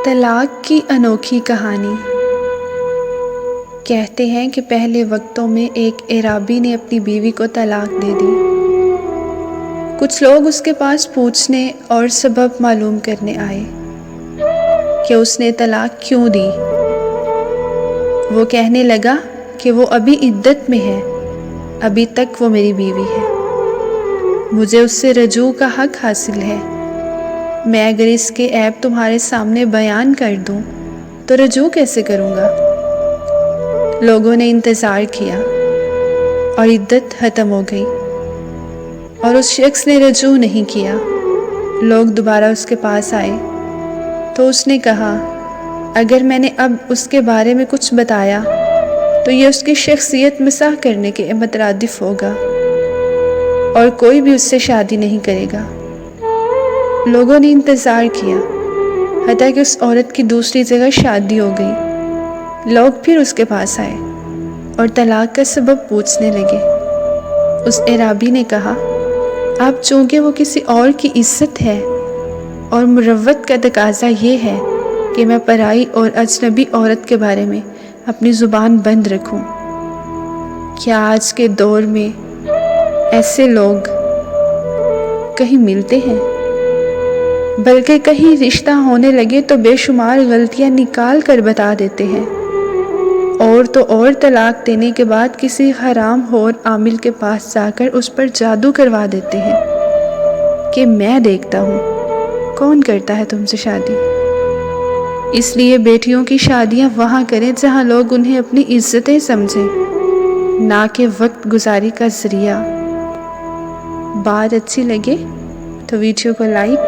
طلاق کی انوکھی کہانی۔ کہتے ہیں کہ پہلے وقتوں میں ایک اعرابی نے اپنی بیوی کو طلاق دے دی۔ کچھ لوگ اس کے پاس پوچھنے اور سبب معلوم کرنے آئے کہ اس نے طلاق کیوں دی۔ وہ کہنے لگا کہ وہ ابھی عدت میں ہے، ابھی تک وہ میری بیوی ہے، مجھے اس سے رجوع کا حق حاصل ہے۔ میں اگر اس کے عیب تمہارے سامنے بیان کر دوں تو رجوع کیسے کروں گا؟ لوگوں نے انتظار کیا اور عدت ختم ہو گئی اور اس شخص نے رجوع نہیں کیا۔ لوگ دوبارہ اس کے پاس آئے تو اس نے کہا، اگر میں نے اب اس کے بارے میں کچھ بتایا تو یہ اس کی شخصیت مسح کرنے کے مترادف ہوگا اور کوئی بھی اس سے شادی نہیں کرے گا۔ لوگوں نے انتظار کیا حتیٰ کہ اس عورت کی دوسری جگہ شادی ہو گئی۔ لوگ پھر اس کے پاس آئے اور طلاق کا سبب پوچھنے لگے۔ اس اعرابی نے کہا، اب چونکہ وہ کسی اور کی عزت ہے اور مروت کا تقاضا یہ ہے کہ میں پرائی اور اجنبی عورت کے بارے میں اپنی زبان بند رکھوں، کیا آج کے دور میں ایسے لوگ کہیں ملتے ہیں؟ بلکہ کہیں رشتہ ہونے لگے تو بے شمار غلطیاں نکال کر بتا دیتے ہیں، اور تو اور طلاق دینے کے بعد کسی حرام خور عامل کے پاس جا کر اس پر جادو کروا دیتے ہیں کہ میں دیکھتا ہوں کون کرتا ہے تم سے شادی۔ اس لیے بیٹیوں کی شادیاں وہاں کریں جہاں لوگ انہیں اپنی عزتیں سمجھیں، نہ کہ وقت گزاری کا ذریعہ۔ بات اچھی لگے تو ویڈیو کو لائک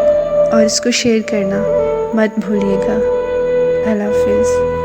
اور اس کو شیئر کرنا مت بھولیے گا۔ اللہ حافظ۔